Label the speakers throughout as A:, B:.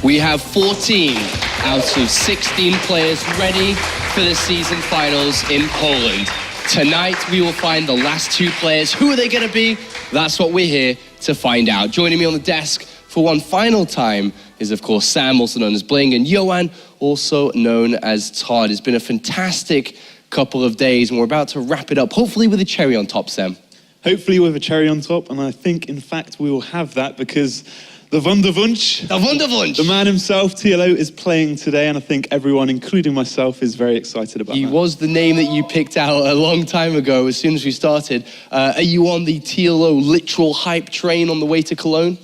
A: We have 14 out of 16 players ready for the season finals in Poland. Tonight, we will find the last 2 players. Who are they going to be? That's what we're here to find out. Joining me on the desk for one final time is, of course, Sam, also known as Bling, and Johan, also known as Todd. It's been a fantastic couple of days, and we're about to wrap it up, hopefully with a cherry on top, Sam.
B: Hopefully with a cherry on top, and I think, in fact, we will have that because the Wunderwunsch, the man himself, TLO, is playing today, and I think everyone, including myself, is very excited about that.
A: He was the name that you picked out a long time ago, as soon as we started. Are you on the TLO literal hype train on the way to Cologne?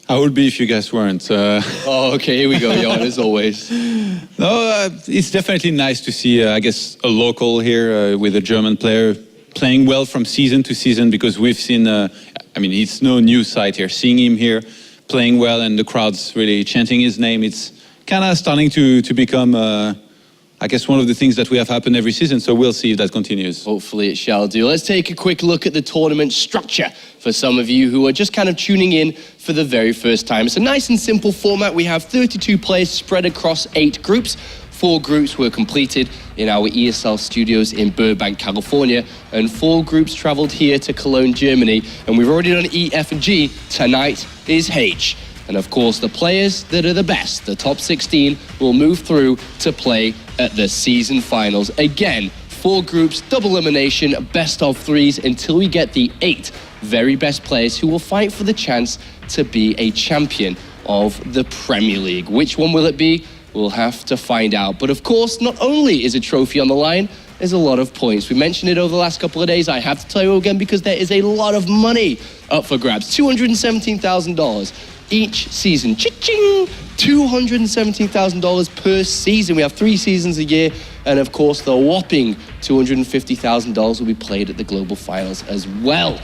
C: I would be if you guys weren't.
A: Oh, okay, here we go, Johan, as always.
C: No, it's definitely nice to see, I guess, a local here with a German player playing well from season to season, because we've seen, I mean, it's no new sight here. Seeing him here playing well and the crowd's really chanting his name, it's kind of starting to become, I guess, one of the things that we have happen every season, so we'll see if that continues.
A: Hopefully it shall do. Let's take a quick look at the tournament structure for some of you who are just kind of tuning in for the very first time. It's a nice and simple format. We have 32 players spread across 8 groups. 4 groups were completed in our ESL studios in Burbank, California, and 4 groups traveled here to Cologne, Germany. And we've already done E, F, and G. Tonight is H. And of course, the players that are the best, the top 16, will move through to play at the season finals. Again, 4 groups, double elimination, best of 3s, until we get the 8 very best players who will fight for the chance to be a champion of the Premier League. Which one will it be? We'll have to find out. But of course, not only is a trophy on the line, there's a lot of points. We mentioned it over the last couple of days. I have to tell you again because there is a lot of money up for grabs. $217,000 each season. Ching! $217,000 per season. We have 3 seasons a year. And of course, the whopping $250,000 will be played at the global finals as well.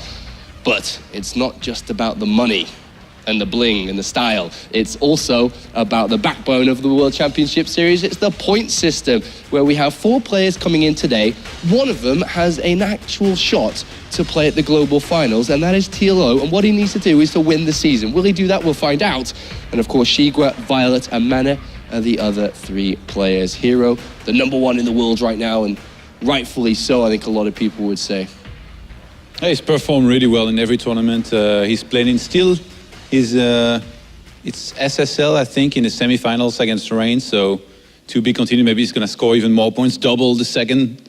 A: But it's not just about the money and the bling and the style. It's also about the backbone of the World Championship Series. It's the point system, where we have 4 players coming in today. One of them has an actual shot to play at the global finals, and that is TLO. And what he needs to do is to win the season. Will he do that? We'll find out. And of course, Shigua, viOLet, and Mana are the other 3 players. Hero, the #1 in the world right now, and rightfully so, I think a lot of people would say.
C: He's performed really well in every tournament. He's played in still. It's SSL, I think, in the semifinals against Rain, so to be continued. Maybe he's going to score even more points, double the second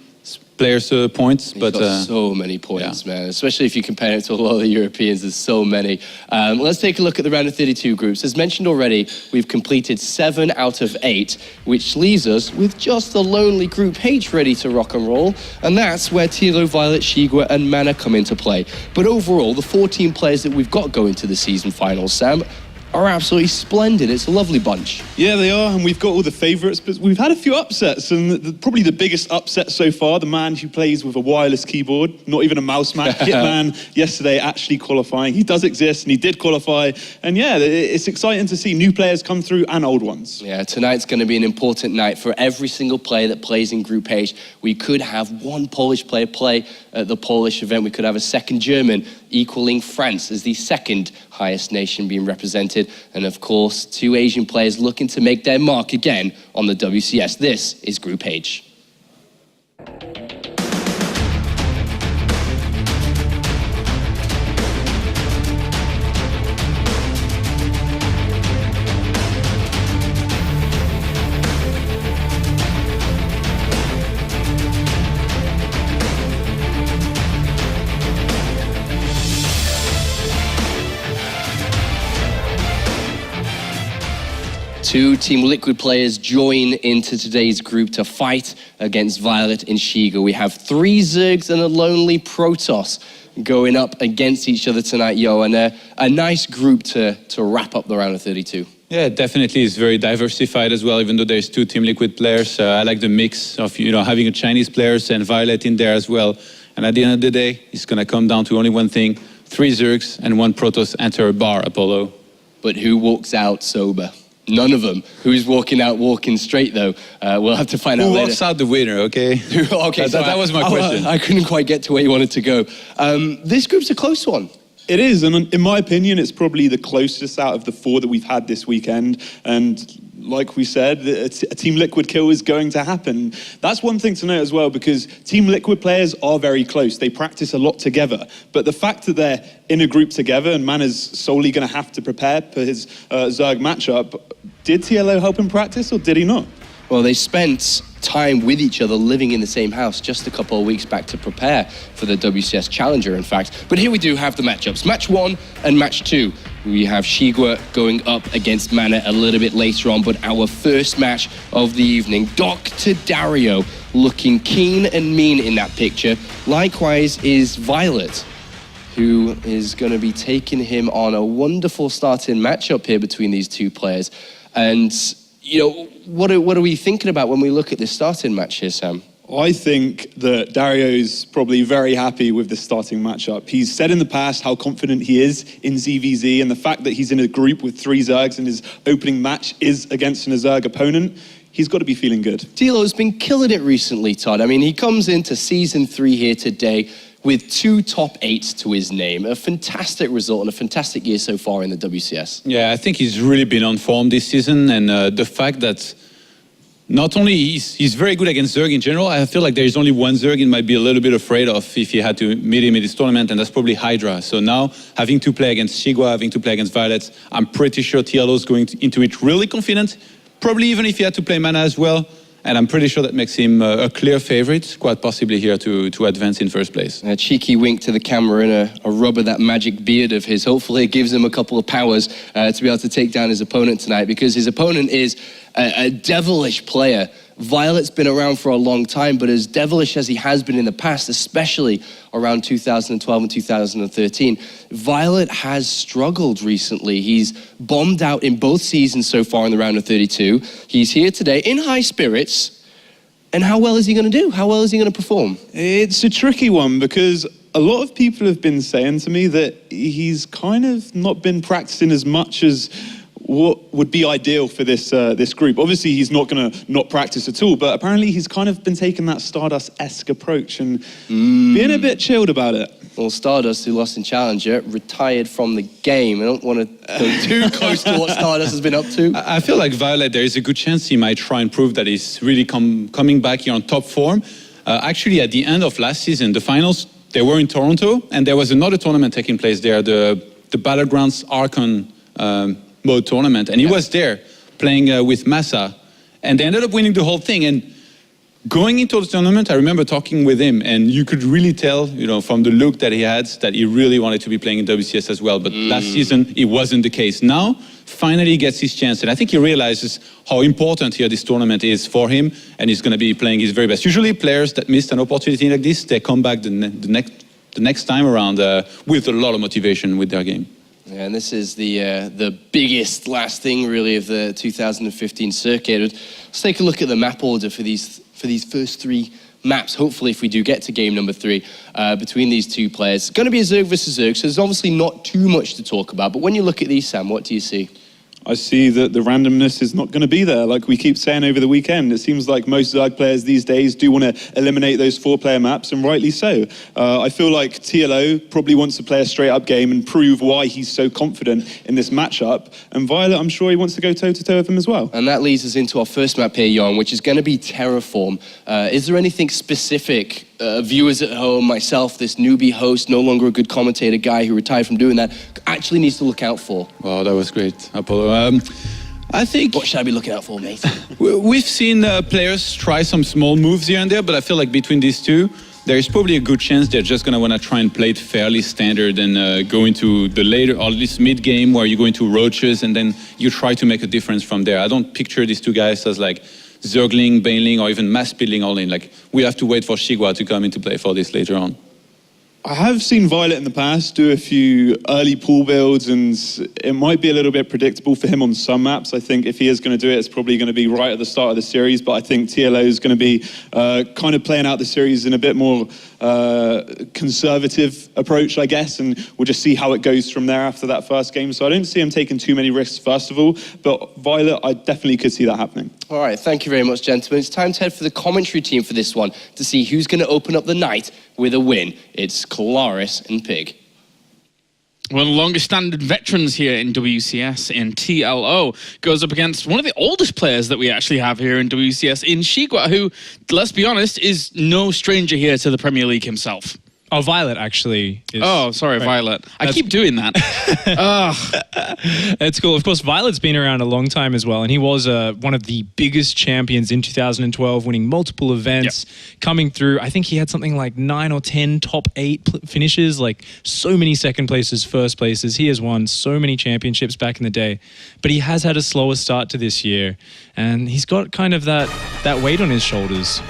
C: player's points.
A: He's got so many points, man, especially if you compare it to a lot of the Europeans. There's so many. Let's take a look at the round of 32 groups. As mentioned already, we've completed 7 out of 8, which leaves us with just the lonely Group H ready to rock and roll, and that's where TLO, viOLet, Shigua, and Mana come into play. But overall, the 14 players that we've got going to the season finals, Sam, are absolutely splendid. It's a lovely bunch.
B: Yeah, they are, and we've got all the favourites, but we've had a few upsets, and probably the biggest upset so far, the man who plays with a wireless keyboard, not even a mouse man, Hitman, yesterday actually qualifying. He does exist, and he did qualify, and yeah, it's exciting to see new players come through and old ones.
A: Yeah, tonight's going to be an important night for every single player that plays in Group H. We could have 1 Polish player play at the Polish event. We could have a 2nd German, equaling France as the 2nd highest nation being represented. And of course, 2 Asian players looking to make their mark again on the WCS. This is Group H. Two Team Liquid players join into today's group to fight against viOLet and Shiga. We have 3 Zergs and a lonely Protoss going up against each other tonight, Yo, and a nice group to wrap up the round of 32.
C: Yeah, definitely. It's very diversified as well, even though there's 2 Team Liquid players. I like the mix of, having a Chinese players and viOLet in there as well. And at the end of the day, it's going to come down to only one thing: 3 Zergs and 1 Protoss enter a bar, Apollo.
A: But who walks out sober? None of them. Who's walking out walking straight, though? We'll have to find out later.
C: Who walks out the winner, okay?
A: Okay,
C: that was my question.
A: I couldn't quite get to where you wanted to go. This group's a close one.
B: It is, and in my opinion, it's probably the closest out of the 4 that we've had this weekend. And like we said, a Team Liquid kill is going to happen. That's one thing to note as well, because Team Liquid players are very close. They practice a lot together. But the fact that they're in a group together and Man is solely going to have to prepare for his Zerg matchup, did TLO help him practice or did he not?
A: Well, they spent time with each other living in the same house just a couple of weeks back to prepare for the WCS Challenger, in fact. But here we do have the matchups. Match 1 and match 2. We have Shigua going up against Mana a little bit later on, but our first match of the evening, Dr. Dario looking keen and mean in that picture. Likewise is viOLet, who is going to be taking him on a wonderful starting matchup here between these two players. And you know, what are we thinking about when we look at this starting match here, Sam?
B: I think that Dario's probably very happy with the starting matchup. He's said in the past how confident he is in ZvZ, and the fact that he's in a group with 3 Zergs and his opening match is against an Zerg opponent, he's got to be feeling good. TLO's
A: been killing it recently, Todd. I mean, he comes into Season 3 here today with 2 top 8s to his name. A fantastic result and a fantastic year so far in the WCS.
C: Yeah, I think he's really been on form this season, and the fact that not only he's very good against Zerg in general, I feel like there's only one Zerg he might be a little bit afraid of if he had to meet him in this tournament, and that's probably Hydra. So now, having to play against Shigua, having to play against viOLet, I'm pretty sure TLO is going into it really confident, probably even if he had to play Mana as well. And I'm pretty sure that makes him a clear favorite, quite possibly here to advance in first place.
A: A cheeky wink to the camera and a rub of that magic beard of his. Hopefully it gives him a couple of powers to be able to take down his opponent tonight, because his opponent is a devilish player. viOLet's been around for a long time, but as devilish as he has been in the past, especially around 2012 and 2013, viOLet has struggled recently. He's bombed out in both seasons so far in the round of 32. He's here today in high spirits. And how well is he going to do? How well is he going to perform?
B: It's a tricky one, because a lot of people have been saying to me that he's kind of not been practicing as much as what would be ideal for this this group. Obviously, he's not going to not practice at all, but apparently he's kind of been taking that Stardust-esque approach and being a bit chilled about it.
A: Well, Stardust, who lost in Challenger, retired from the game. I don't want to go too close to what Stardust has been up to.
C: I feel like viOLet, there is a good chance he might try and prove that he's really coming back here on top form. Actually, at the end of last season, the finals, they were in Toronto, and there was another tournament taking place there, the Battlegrounds Archon mode tournament, and he was there playing with Massa, and they ended up winning the whole thing. And going into the tournament, I remember talking with him, and you could really tell, you know, from the look that he had, that he really wanted to be playing in WCS as well. But last season, it wasn't the case. Now, finally he gets his chance, and I think he realizes how important here this tournament is for him, and he's going to be playing his very best. Usually players that missed an opportunity like this, they come back the next time around with a lot of motivation with their game.
A: Yeah, and this is the biggest last thing really of the 2015 circuit. Let's take a look at the map order for these first 3 maps. Hopefully, if we do get to game number 3 between these two players, it's going to be a Zerg versus Zerg, so there's obviously not too much to talk about. But when you look at these, Sam, what do you see?
B: I see that the randomness is not going to be there, like we keep saying over the weekend. It seems like most Zerg players these days do want to eliminate those 4-player maps, and rightly so. I feel like TLO probably wants to play a straight-up game and prove why he's so confident in this matchup. And viOLet, I'm sure he wants to go toe-to-toe with him as well.
A: And that leads us into our first map here, Jon, which is going to be Terraform. Is there anything specific, viewers at home, myself, this newbie host, no longer a good commentator guy who retired from doing that, actually needs to look out for?
C: Wow, that was great, Apollo. I think...
A: What should I be looking out for, mate?
C: We've seen players try some small moves here and there, but I feel like between these two, there is probably a good chance they're just going to want to try and play it fairly standard and go into the later, or at least mid-game, where you go into roaches and then you try to make a difference from there. I don't picture these two guys as like Zergling, Baneling, or even mass speedling all in. Like, we have to wait for Shigua to come into play for this later on.
B: I have seen viOLet in the past do a few early pool builds, and it might be a little bit predictable for him on some maps. I think if he is going to do it, it's probably going to be right at the start of the series, but I think TLO is going to be kind of playing out the series in a bit more conservative approach, I guess, and we'll just see how it goes from there after that first game. So I don't see him taking too many risks, first of all, but viOLet, I definitely could see that happening.
A: All right, thank you very much, gentlemen. It's time to head for the commentary team for this one to see who's going to open up the night with a win. It's Claris and Pig.
D: One of the longest standing veterans here in WCS in TLO goes up against one of the oldest players that we actually have here in WCS in Shigwa, who, let's be honest, is no stranger here to the Premier League himself.
E: Oh, viOLet actually is...
D: Oh, sorry, right. viOLet. I keep doing that.
E: It's cool. Of course, viOLet's been around a long time as well, and he was one of the biggest champions in 2012, winning multiple events, coming through. I think he had something like 9 or 10 top 8 finishes, like so many second places, first places. He has won so many championships back in the day, but he has had a slower start to this year, and he's got kind of that weight on his shoulders.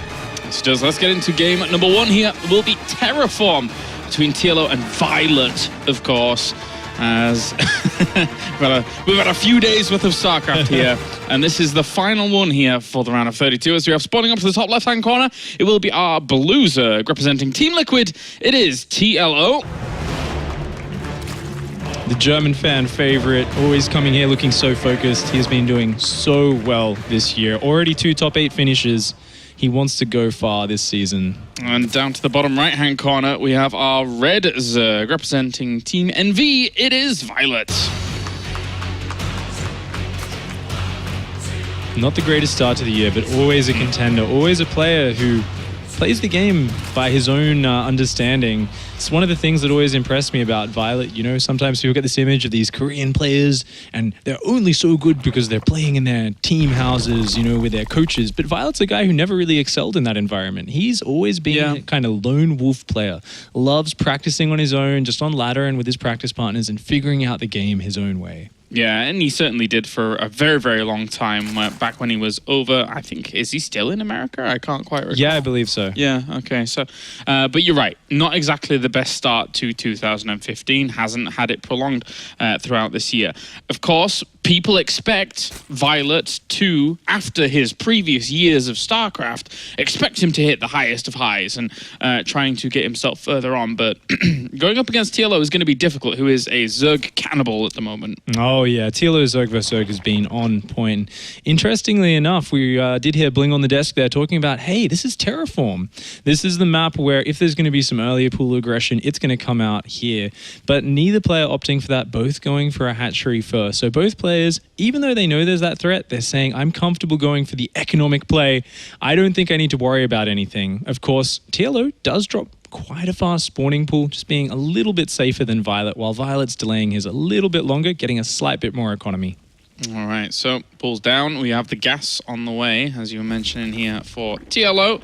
D: So let's get into game number 1 here. Will be Terraform between TLO and viOLet, of course, as we've had a few days worth of StarCraft here, and this is the final one here for the round of 32. As we have spawning up to the top left-hand corner, it will be our Blue Zerg representing Team Liquid. It is TLO.
E: The German fan favorite, always coming here looking so focused. He has been doing so well this year. Already 2 top 8 finishes. He wants to go far this season.
D: And down to the bottom right-hand corner, we have our Red Zerg representing Team NV. It is viOLet.
E: Not the greatest start to the year, but always a contender, always a player who plays the game by his own understanding. It's one of the things that always impressed me about viOLet. You know, sometimes people get this image of these Korean players and they're only so good because they're playing in their team houses, you know, with their coaches. But viOLet's a guy who never really excelled in that environment. He's always been a kind of lone wolf player. Loves practicing on his own, just on ladder and with his practice partners and figuring out the game his own way.
D: Yeah, and he certainly did for a very, very long time. Back when he was over, I think, is he still in America? I can't quite recall.
E: Yeah, I believe so.
D: Yeah, okay. So, but you're right. Not exactly the best start to 2015. Hasn't had it prolonged throughout this year. Of course, people expect viOLet to, after his previous years of StarCraft, expect him to hit the highest of highs and trying to get himself further on. But going up against TLO is going to be difficult, who is a Zerg cannibal at the moment.
E: Oh, yeah. TLO Zerg vs. Zerg has been on point. Interestingly enough, we did hear Bling on the desk there talking about, hey, this is Terraform. This is the map where if there's going to be some earlier pool aggression, it's going to come out here. But neither player opting for that, both going for a hatchery first. So both players, even though they know there's that threat, they're saying, I'm comfortable going for the economic play. I don't think I need to worry about anything. Of course, TLO does drop quite a fast spawning pool, just being a little bit safer than viOLet, while viOLet's delaying his a little bit longer, getting a slight bit more economy.
D: All right, so pulls down. We have the gas on the way, as you were mentioning here, for TLO.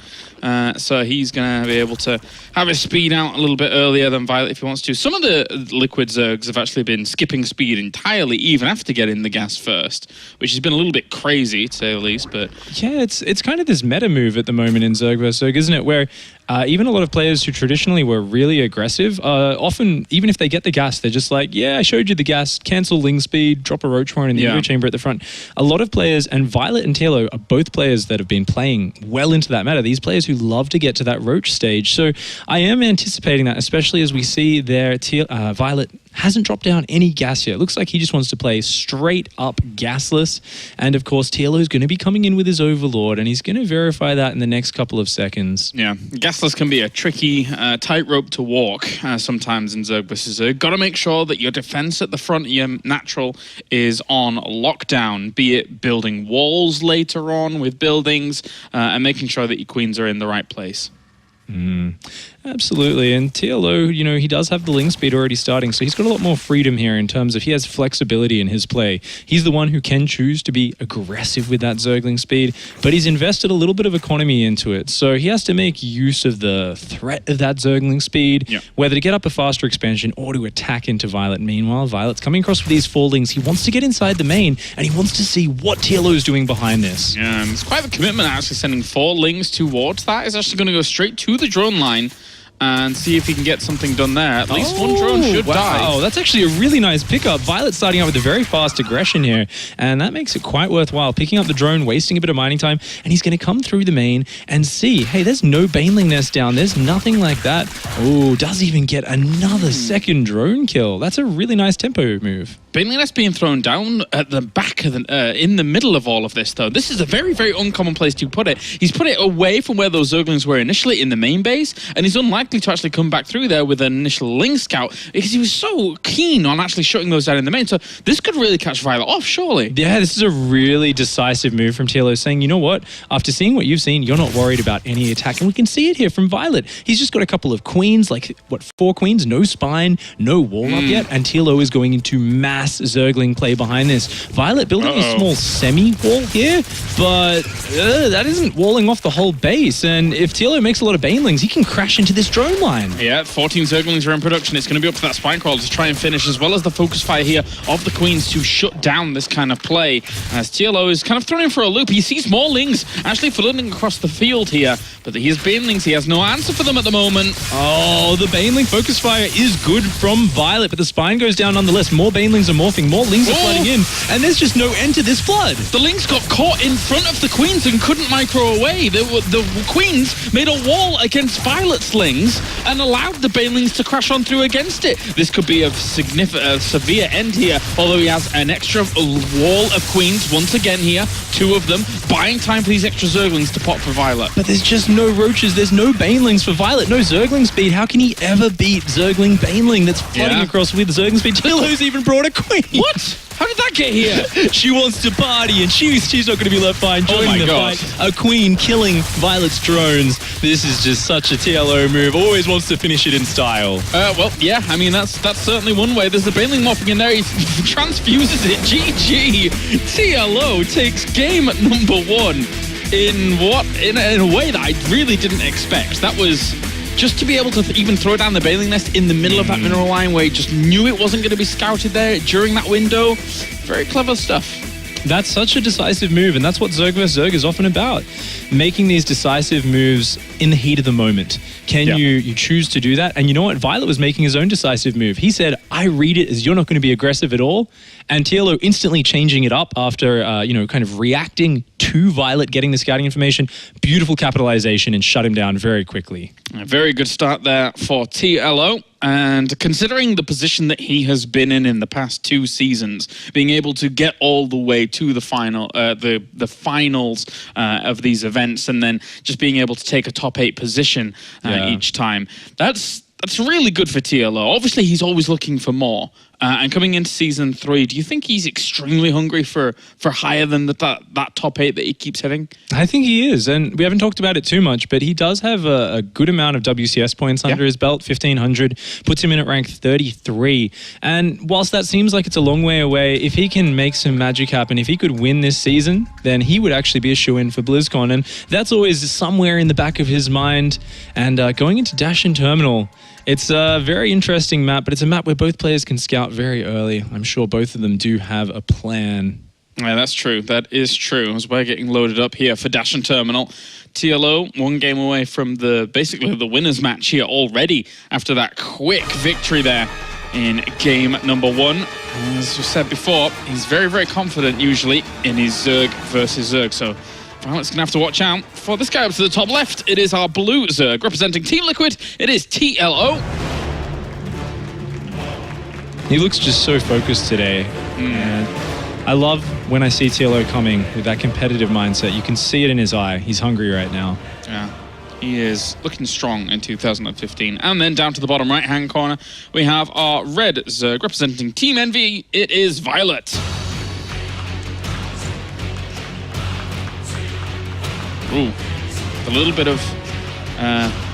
D: So he's going to be able to have his speed out a little bit earlier than viOLet if he wants to. Some of the Liquid Zergs have actually been skipping speed entirely, even after getting the gas first, which has been a little bit crazy, to say the least. But
E: yeah, it's kind of this meta move at the moment in Zerg vs. Zerg, isn't it? Where even a lot of players who traditionally were really aggressive, often, even if they get the gas, they're just like, yeah, I showed you the gas, cancel Ling speed, drop a Roach Horn in the echo chamber at the front. A lot of players, and viOLet and TLO are both players that have been playing well into that meta. These players who love to get to that Roach stage. So I am anticipating that, especially as we see their viOLet hasn't dropped down any gas yet. It looks like he just wants to play straight up gasless. And of course, TLO is going to be coming in with his Overlord, and he's going to verify that in the next couple of seconds.
D: Yeah, gasless can be a tricky tightrope to walk sometimes in Zerg vs. Zerg. Got to make sure that your defense at the front, your natural, is on lockdown, be it building walls later on with buildings and making sure that your queens are in the right place.
E: Absolutely, and TLO, you know, he does have the Ling speed already starting, so he's got a lot more freedom here in terms of he has flexibility in his play. He's the one who can choose to be aggressive with that Zergling speed, but he's invested a little bit of economy into it, so he has to make use of the threat of that Zergling speed, whether to get up a faster expansion or to attack into viOLet. Meanwhile, viOLet's coming across with these 4 Lings. He wants to get inside the main, and he wants to see what TLO is doing behind this.
D: Yeah, and it's quite a commitment actually sending 4 Lings towards that. He's actually going to go straight to the drone line and see if he can get something done there. At least one drone should die.
E: Wow, that's actually a really nice pickup. viOLet starting out with a very fast aggression here, and that makes it quite worthwhile. Picking up the drone, wasting a bit of mining time, and he's going to come through the main and see, hey, there's no Baneling nest down. There's nothing like that. Oh, does even get another second drone kill. That's a really nice tempo move.
D: Baneling nest being thrown down at the back of in the middle of all of this, though. This is a very, very uncommon place to put it. He's put it away from where those Zerglings were initially in the main base, and he's unlikely unlikely to actually come back through there with an initial Ling Scout because he was so keen on actually shutting those down in the main. So this could really catch viOLet off, surely.
E: Yeah, this is a really decisive move from TLO, saying, you know what, after seeing what you've seen, you're not worried about any attack. And we can see it here from viOLet. He's just got a couple of queens, like, what, 4 queens, no spine, no wall up yet, and TLO is going into mass Zergling play behind this. viOLet building a small semi-wall here, but that isn't walling off the whole base. And if TLO makes a lot of Banelings, he can crash into this drone line.
D: Yeah, 14 Zerglings are in production. It's going to be up to that Spine Crawler to try and finish, as well as the focus fire here of the Queens to shut down this kind of play. As TLO is kind of thrown in for a loop. He sees more Lings actually flooding across the field here, but he has Banelings. He has no answer for them at the moment.
E: Oh, the Baneling focus fire is good from viOLet, but the Spine goes down nonetheless. More Banelings are morphing, more Lings are flooding in, and there's just no end to this flood.
D: The Lings got caught in front of the Queens and couldn't micro away. The Queens made a wall against viOLet's Lings and allowed the Banelings to crash on through against it. This could be a severe end here, although he has an extra wall of Queens once again here, 2 of them, buying time for these extra Zerglings to pop for viOLet.
E: But there's just no Roaches, there's no Banelings for viOLet, no Zergling speed. How can he ever beat Zergling Baneling that's flooding across with Zergling speed? TLO's even brought a Queen.
D: What? How did that get here?
E: She wants to party and she's not going to be left behind joining the fight. A Queen killing viOLet's drones. This is just such a TLO move. Always wants to finish it in style.
D: Well, yeah, I mean, that's certainly one way. There's the Baneling morphing in there. He transfuses it. GG. TLO takes game number 1 in a way that I really didn't expect. That was just to be able to even throw down the Baneling Nest in the middle of that mineral line where he just knew it wasn't going to be scouted there during that window. Very clever stuff.
E: That's such a decisive move, and that's what Zerg vs. Zerg is often about. Making these decisive moves in the heat of the moment. Can you choose to do that? And you know what? viOLet was making his own decisive move. He said, I read it as you're not going to be aggressive at all. And TLO instantly changing it up after, kind of reacting to viOLet, getting the scouting information. Beautiful capitalization and shut him down very quickly.
D: A very good start there for TLO. And considering the position that he has been in the past 2 seasons, being able to get all the way to the final, the finals of these events, and then just being able to take a top 8 position each time, that's really good for TLO. Obviously, he's always looking for more. And coming into season 3, do you think he's extremely hungry for higher than that top 8 that he keeps hitting?
E: I think he is, and we haven't talked about it too much, but he does have a good amount of WCS points under his belt, 1,500, puts him in at rank 33. And whilst that seems like it's a long way away, if he can make some magic happen, if he could win this season, then he would actually be a shoo-in for BlizzCon, and that's always somewhere in the back of his mind. And going into Dash and Terminal, it's a very interesting map, but it's a map where both players can scout very early. I'm sure both of them do have a plan.
D: Yeah, that's true. That is true. As we're getting loaded up here for Dash and Terminal, TLO 1 game away from basically the winners match here already after that quick victory there in game number 1. As we said before, he's very, very confident usually in his Zerg versus Zerg. So viOLet's going to have to watch out for this guy up to the top left. It is our blue Zerg representing Team Liquid. It is TLO.
E: He looks just so focused today. And I love when I see TLO coming with that competitive mindset. You can see it in his eye. He's hungry right now.
D: Yeah, he is looking strong in 2015. And then down to the bottom right-hand corner, we have our red Zerg representing Team Envy. It is viOLet. Ooh, a little bit of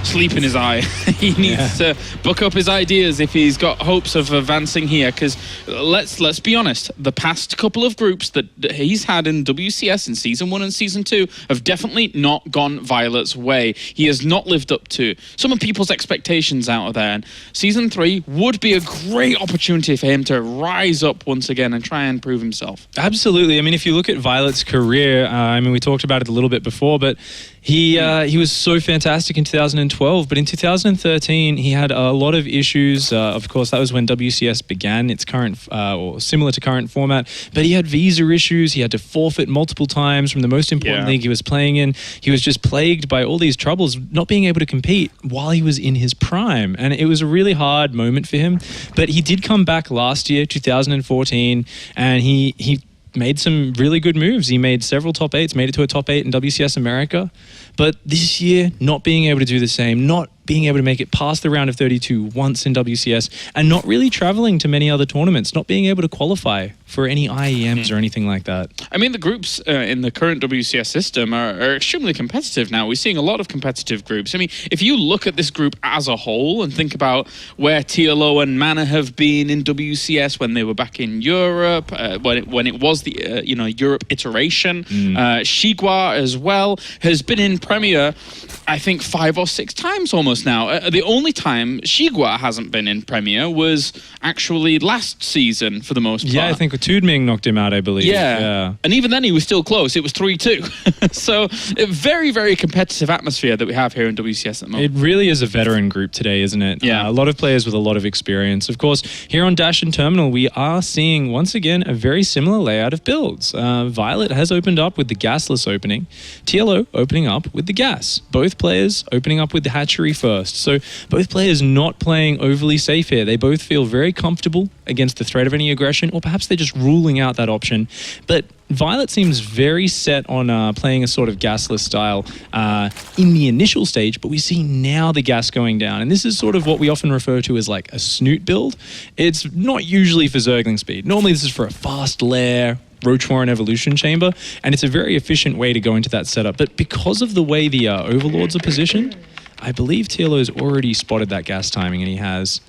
D: sleep in his eye. He needs to book up his ideas if he's got hopes of advancing here, because let's be honest, the past couple of groups that he's had in WCS in Season 1 and Season 2 have definitely not gone viOLet's way. He has not lived up to some of people's expectations out of there, and Season 3 would be a great opportunity for him to rise up once again and try and prove himself.
E: Absolutely. I mean, if you look at viOLet's career, we talked about it a little bit before, but he was so fantastic in 2012, but in 2013 he had a lot of issues. Of course, that was when WCS began its current, or similar to current format, but he had visa issues. He had to forfeit multiple times from the most important league he was playing in. He was just plagued by all these troubles, not being able to compete while he was in his prime, and it was a really hard moment for him. But he did come back last year, 2014, and he made some really good moves. He made several top 8s, made it to a top 8 in WCS America. But this year, not being able to do the same, not being able to make it past the round of 32 once in WCS and not really traveling to many other tournaments, not being able to qualify for any IEMs or anything like that.
D: I mean, the groups in the current WCS system are extremely competitive now. We're seeing a lot of competitive groups. I mean, if you look at this group as a whole and think about where TLO and Mana have been in WCS when they were back in Europe, when it was the Europe iteration, Shigua as well has been in Premier, I think 5 or 6 times almost now. The only time Shigua hasn't been in Premier was actually last season for the most part.
E: Yeah, I think Tudming knocked him out, I believe.
D: Yeah. And even then he was still close. It was 3-2. So a very, very competitive atmosphere that we have here in WCS at the moment.
E: It really is a veteran group today, isn't it?
D: Yeah.
E: A lot of players with a lot of experience. Of course, here on Dash and Terminal, we are seeing, once again, a very similar layout of builds. viOLet has opened up with the gasless opening. TLO opening up with the gas. Both players opening up with the hatchery first. So both players not playing overly safe here. They both feel very comfortable against the threat of any aggression, or perhaps they're just ruling out that option. But viOLet seems very set on playing a sort of gasless style in the initial stage, but we see now the gas going down. And this is sort of what we often refer to as like a snoot build. It's not usually for Zergling speed. Normally this is for a fast lair, Roach Warren Evolution Chamber, and it's a very efficient way to go into that setup. But because of the way the Overlords are positioned, I believe TLO's already spotted that gas timing, and he has.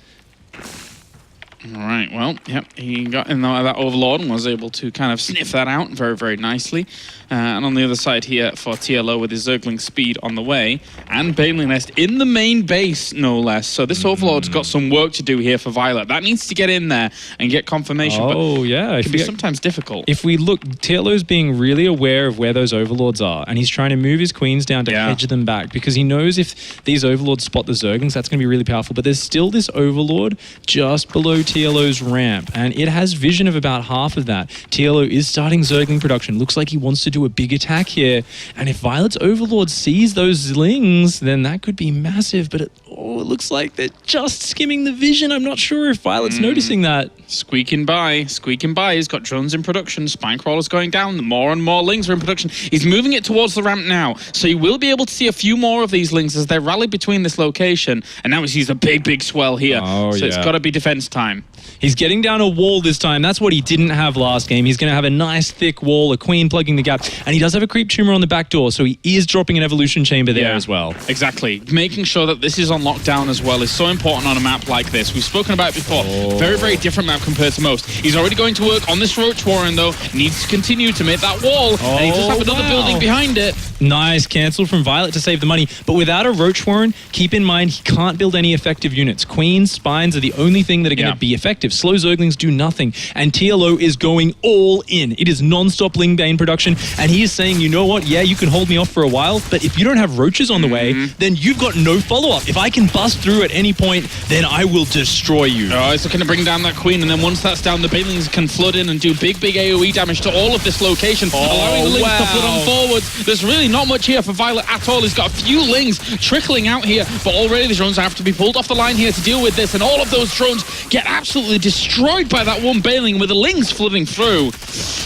D: All right, well, yep, he got in that Overlord and was able to kind of sniff that out very, very nicely. And on the other side here for TLO with his Zergling speed on the way, and Baneling Nest in the main base, no less. So this Overlord's got some work to do here for viOLet. That needs to get in there and get confirmation.
E: Oh, yeah.
D: It can be sometimes difficult.
E: If we look, TLO's being really aware of where those Overlords are, and he's trying to move his Queens down to hedge them back, because he knows if these Overlords spot the Zerglings, that's going to be really powerful. But there's still this Overlord just below TLO's ramp, and it has vision of about half of that. TLO is starting Zergling production. Looks like he wants to do a big attack here, and if viOLet's Overlord sees those Zlings, then that could be massive, but it looks like they're just skimming the vision. I'm not sure if viOLet's noticing that.
D: Squeaking by. He's got drones in production, spine crawlers going down, more and more Lings are in production. He's moving it towards the ramp now, so you will be able to see a few more of these Lings as they rally between this location, and now he sees a big, big swell here. So it's got to be defense time.
E: He's getting down a wall this time. That's what he didn't have last game. He's going to have a nice thick wall, a Queen plugging the gap, and he does have a creep tumor on the back door, so he is dropping an evolution chamber there as well.
D: Exactly. Making sure that this is on lockdown as well is so important on a map like this. We've spoken about it before. Very, very different map compared to most. He's already going to work on this Roach Warren, though. Needs to continue to make that wall, and he does have another building behind it.
E: Nice cancel from viOLet to save the money, but without a Roach Warren, keep in mind he can't build any effective units. Queens, spines are the only thing that are going to be effective. Slow Zerglings do nothing, and TLO is going all in. It is non-stop Lingbane production, and he is saying, you know what, yeah, you can hold me off for a while, but if you don't have roaches on the way, then you've got no follow-up. If I can bust through at any point, then I will destroy you.
D: Oh, he's looking to bring down that Queen, and then once that's down, the Banelings can flood in and do big, big AoE damage to all of this location, allowing the Lings to flood on forwards. There's really not much here for viOLet at all. He's got a few Lings trickling out here, but already the drones have to be pulled off the line here to deal with this, and all of those drones get absolutely destroyed by that one Baneling with the Lings flooding through.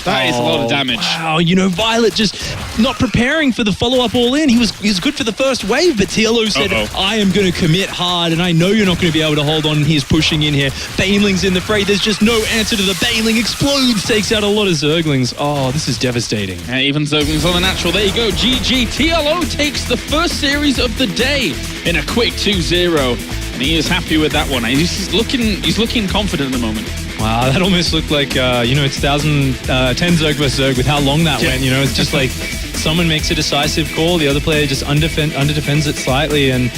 D: That is a lot of damage.
E: Wow, you know, viOLet just not preparing for the follow-up all in. He was good for the first wave, but TLO said, I am going to commit hard, and I know you're not going to be able to hold on, and he's pushing in here. Baneling's in the fray. There's just no answer to the Baneling. Explodes, takes out a lot of Zerglings. Oh, this is devastating.
D: Even Zerglings on the natural. There you go, GG. TLO takes the first series of the day in a quick 2-0. And he is happy with that one. He's looking confident at the moment.
E: Wow, that almost looked like, it's 10 Zerg versus Zerg with how long that went. You know, it's just like someone makes a decisive call, the other player just underdefends it slightly, and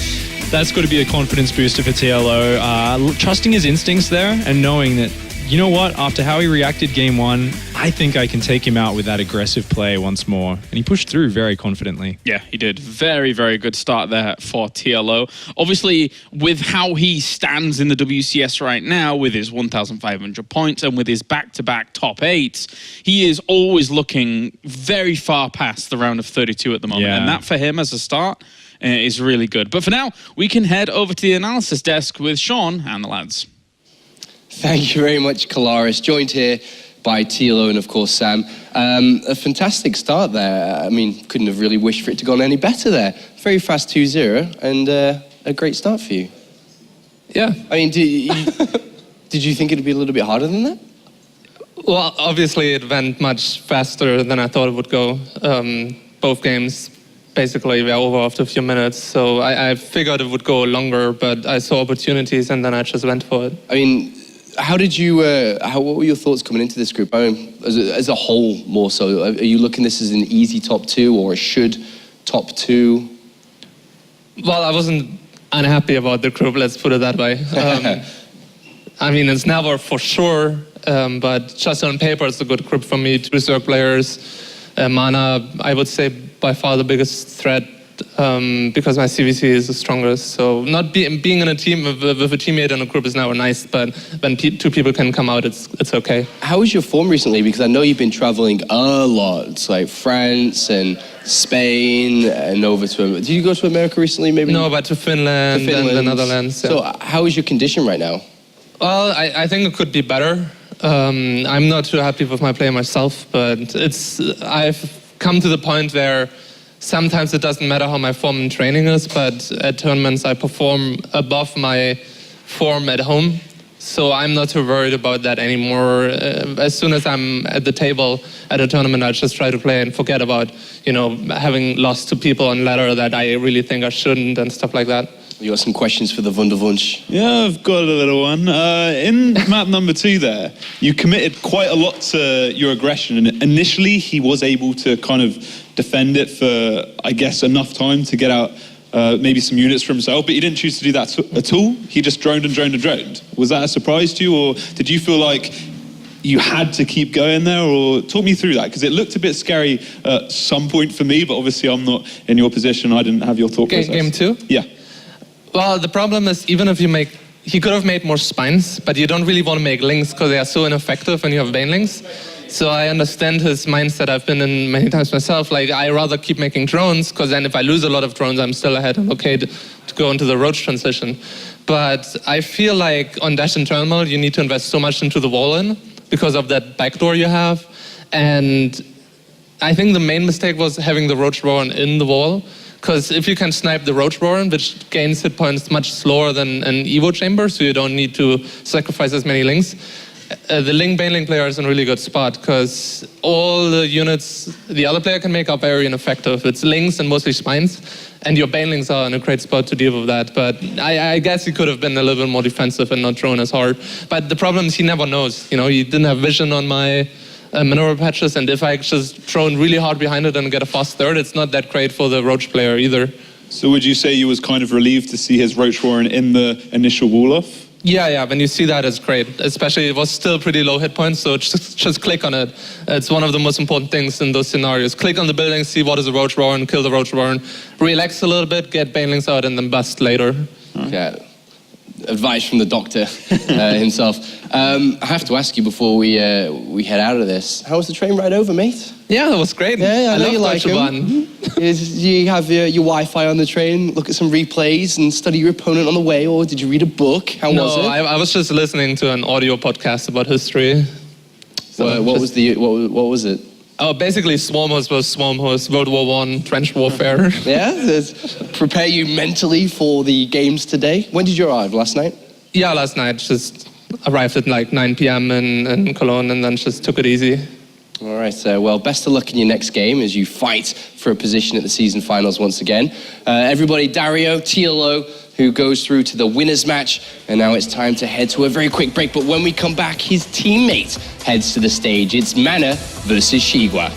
E: that's got to be a confidence booster for TLO. Trusting his instincts there and knowing that, you know what, after how he reacted game one, I think I can take him out with that aggressive play once more. And he pushed through very confidently.
D: Yeah, he did. Very, very good start there for TLO. Obviously, with how he stands in the WCS right now, with his 1,500 points and with his back-to-back top 8s, he is always looking very far past the round of 32 at the moment.
E: Yeah.
D: And that for him as a start is really good. But for now, we can head over to the analysis desk with Sean and the lads.
A: Thank you very much, Kalaris. Joined here by TLO and, of course, Sam. A fantastic start there. I mean, couldn't have really wished for it to go on any better there. Very fast 2-0. And a great start for you.
F: Yeah.
A: I mean, did you think it'd be a little bit harder than that?
F: Well, obviously it went much faster than I thought it would go. Both games basically were over after a few minutes, so I figured it would go longer, but I saw opportunities and then I just went for it.
A: I mean, how did you? What were your thoughts coming into this group? I mean, as a whole, more so. Are you looking at this as an easy top 2 or a should top 2?
F: Well, I wasn't unhappy about the group, let's put it that way. I mean, it's never for sure, but just on paper, it's a good group for me. 2 Zerg players. Mana, I would say, by far the biggest threat, because my CVC is the strongest. So not being in a team with a teammate in a group is never nice, but when 2 people can come out, it's okay.
A: How is your form recently? Because I know you've been traveling a lot. It's like France and Spain and over to... Did you go to America recently, maybe?
F: No, but to Finland and the Netherlands. Yeah.
A: So how is your condition right now?
F: Well, I think it could be better. I'm not too happy with my play myself, but I've come to the point where sometimes it doesn't matter how my form in training is, but at tournaments I perform above my form at home. So I'm not too worried about that anymore. As soon as I'm at the table at a tournament, I just try to play and forget about, having lost to people on ladder that I really think I shouldn't and stuff like that.
A: You got some questions for the Wunderwunsch?
B: Yeah, I've got a little one. In map number 2 there, you committed quite a lot to your aggression, and initially he was able to kind of defend it for, I guess, enough time to get out maybe some units for himself, but he didn't choose to do that at all. He just droned and droned and droned. Was that a surprise to you, or did you feel like you had to keep going there, or talk me through that? Because it looked a bit scary at some point for me, but obviously I'm not in your position. I didn't have your thought process.
F: Game 2?
B: Yeah.
F: Well, the problem is, even if he could have made more spines, but you don't really want to make links because they are so ineffective when you have bane links. So I understand his mindset. I've been in many times myself. Like, I rather keep making drones, because then if I lose a lot of drones, I'm still ahead. I'm okay to go into the roach transition. But I feel like on Dash and Terminal, you need to invest so much into the wall in because of that backdoor you have. And I think the main mistake was having the roach warren in the wall. Because if you can snipe the Roach Warren, which gains hit points much slower than an Evo chamber, so you don't need to sacrifice as many links, the Ling Baneling player is in a really good spot, because all the units the other player can make are very ineffective. It's links and mostly spines, and your Banelings are in a great spot to deal with that. But I guess he could have been a little bit more defensive and not drone as hard. But the problem is he never knows. He didn't have vision on my maneuver patches, and if I just drone really hard behind it and get a fast third, it's not that great for the Roach player either.
B: So would you say you was kind of relieved to see his Roach Warren in the initial wall-off?
F: Yeah, when you see that, it's great. Especially, it was still pretty low hit points, so just click on it. It's one of the most important things in those scenarios. Click on the building, see what is a Roach Warren, kill the Roach Warren, relax a little bit, get Banelings out, and then bust later.
A: Yeah. Advice from the doctor himself. I have to ask you before we head out of this, how was the train ride over, mate?
F: Yeah, it was great.
A: Yeah, I know you like
F: him.
A: You have your Wi-Fi on the train, look at some replays and study your opponent on the way, or did you read a book? How was it?
F: No, I was just listening to an audio podcast about history.
A: So what was it?
F: Oh, basically Swarm Host was Swarm Host, World War I, trench warfare.
A: Yeah, prepare you mentally for the games today. When did you arrive? Last night?
F: Yeah, last night. Just arrived at like 9 p.m. in Cologne and then just took it easy.
A: All right, well, best of luck in your next game as you fight for a position at the season finals once again. Everybody, Dario, TLO, who goes through to the winners match, and now it's time to head to a very quick break. But when we come back, his teammate heads to the stage. It's Mana versus Shigwa.